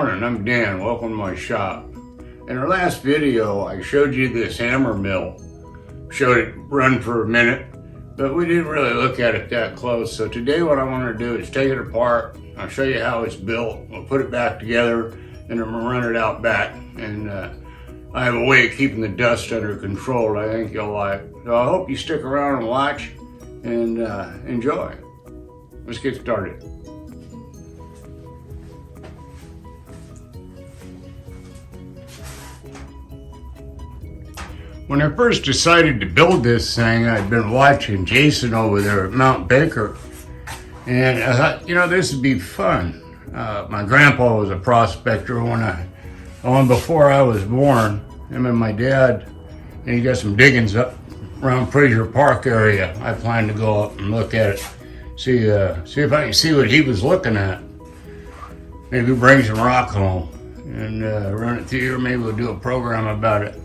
morning, I'm Dan. Welcome to my shop. In our last video, I showed you this hammer mill. Showed it run for a minute, but we didn't really look at it that close. So today what I want to do is take it apart. I'll show you how it's built. We'll put it back together and then we'll run it out back. And I have a way of keeping the dust under control that I think you'll like. So I hope you stick around and watch and enjoy. Let's get started. When I first decided to build this thing, I'd been watching Jason over there at Mount Baker, and I thought, you know, this would be fun. My grandpa was a prospector before I was born. Him and my dad, and he got some diggings up around Frazier Park area. I plan to go up and look at it, see if I can see what he was looking at. Maybe bring some rock home and run it through here. Maybe we'll do a program about it.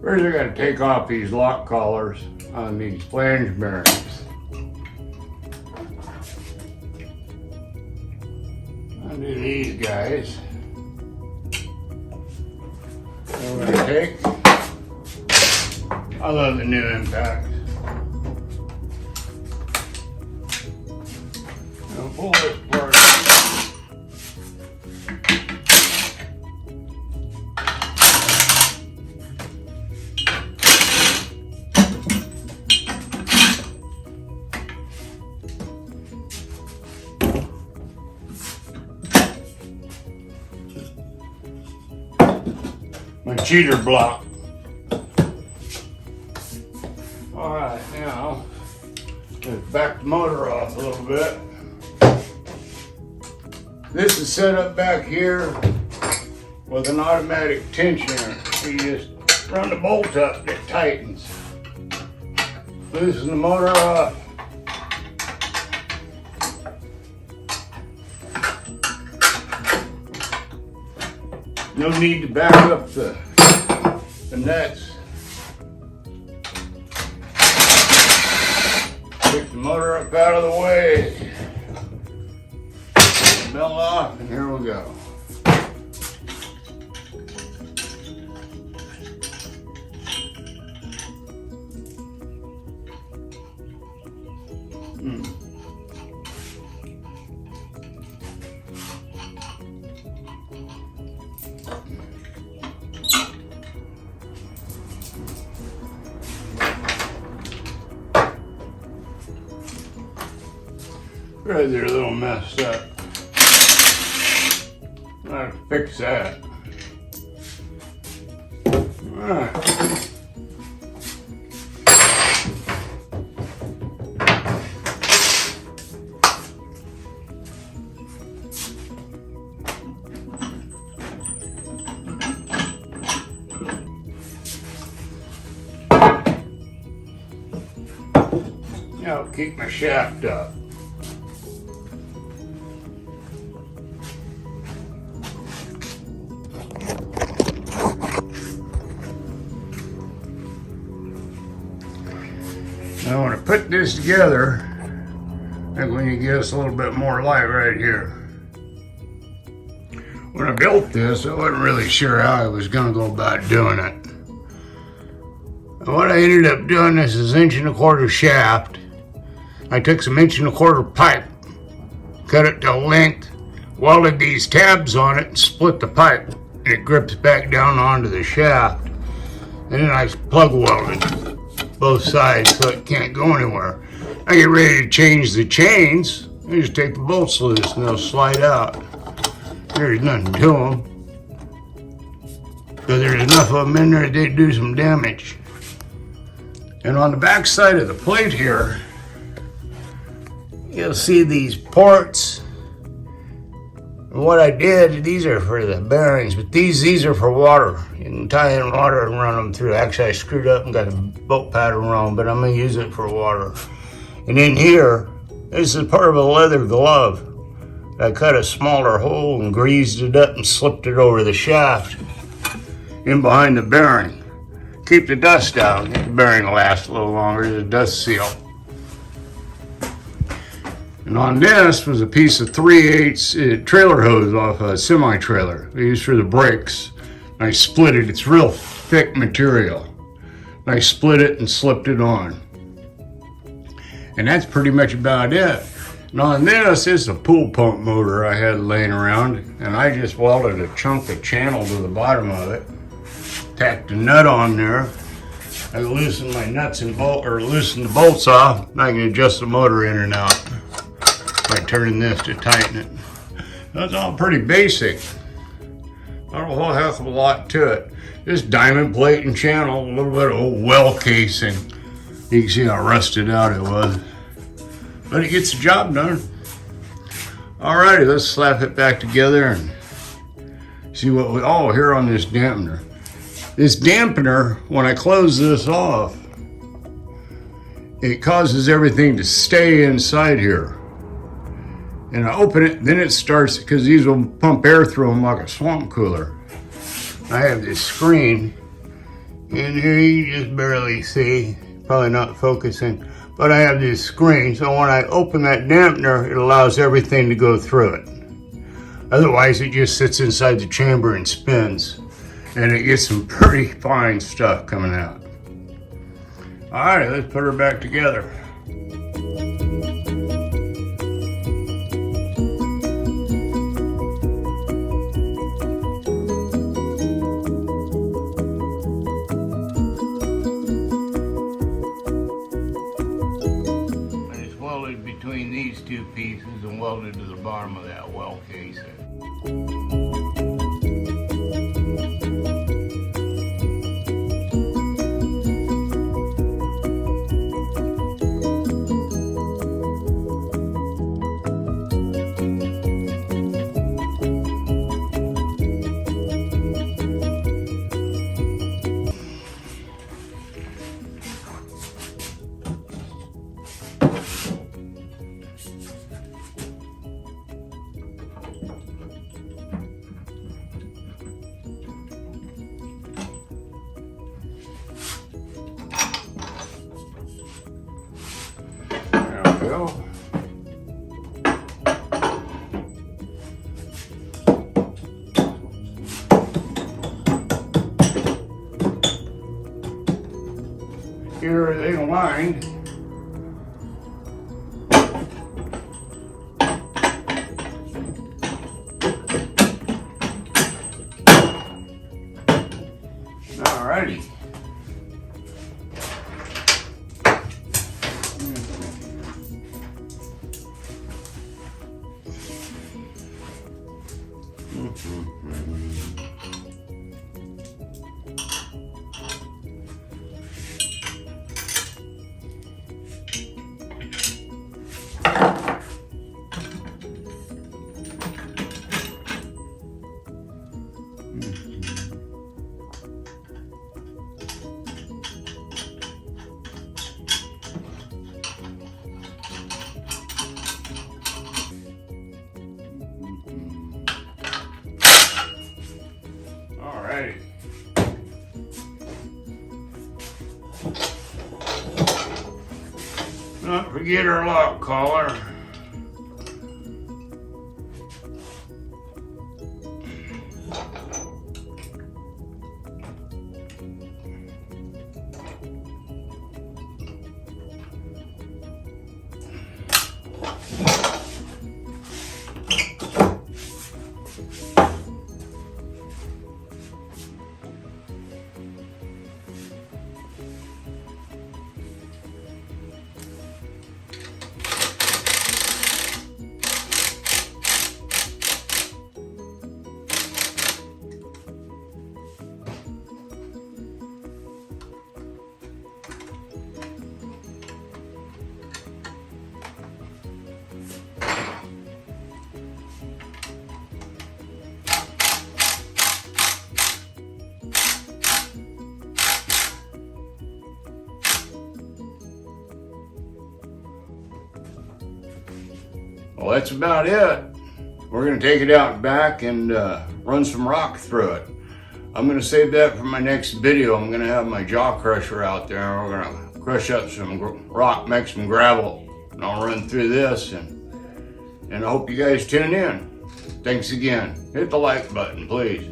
First, I got to take off these lock collars on these flange bearings. Undo these guys. So we're going to take, I love the new Impact. I'll pull this part. My cheater block. All right, now let's back the motor off a little bit. This is set up back here with an automatic tensioner. You just run the bolt up, it tightens. Loosen the motor off. No need to back up the nuts. Pick the motor up out of the way. Mill off, and here we go. Right, they're a little messed up. I have to fix that. Alright. Now I'll keep my shaft up. I want to put this together. I think we need to get us a little bit more light right here. When I built this, I wasn't really sure how I was going to go about doing it. And what I ended up doing is this 1.25 inch shaft. I took some 1.25 inch pipe, cut it to length, welded these tabs on it, and split the pipe. And it grips back down onto the shaft. And then I plug welded both sides so it can't go anywhere. I get ready to change the chains. I just take the bolts loose and they'll slide out. There's nothing to them. Because there's enough of them in there that they do some damage. And on the back side of the plate here, you'll see these ports. And what I did, these are for the bearings, but these are for water. You can tie in water and run them through. Actually, I screwed up and got a bolt pattern wrong, but I'm gonna use it for water. And in here, this is part of a leather glove. I cut a smaller hole and greased it up and slipped it over the shaft in behind the bearing. Keep the dust out. The bearing will last a little longer, the dust seal. And on this was a piece of 3/8 trailer hose off a semi-trailer I used for the brakes. And I split it. It's real thick material. And I split it and slipped it on. And that's pretty much about it. And on this is a pool pump motor I had laying around, and I just welded a chunk of channel to the bottom of it. Tacked a nut on there. I loosened my nuts and loosen the bolts off, and I can adjust the motor in and out by turning this to tighten it. That's all pretty basic. Not a whole heck of a lot to it. Just diamond plate and channel, a little bit of old well casing. You can see how rusted out it was. But it gets the job done. Alrighty, let's slap it back together and see what we, oh, here on this dampener. This dampener, when I close this off, it causes everything to stay inside here. And I open it, then it starts, because these will pump air through them like a swamp cooler. I have this screen, and here you just barely see, probably not focusing, but I have this screen, so when I open that dampener, it allows everything to go through it. Otherwise, it just sits inside the chamber and spins, and it gets some pretty fine stuff coming out. All right, let's put her back together. Between these two pieces and welded to the bottom of that well casing. Go. Get everything aligned. Alrighty. Alrighty. Not forget our lock collar. Well, that's about it. we're gonna take it out back and run some rock through it. I'm gonna save that for my next video. I'm gonna have my jaw crusher out there, and we're gonna crush up some rock, make some gravel, and I'll run through this, and I hope you guys tune in. Thanks again. Hit the like button, please.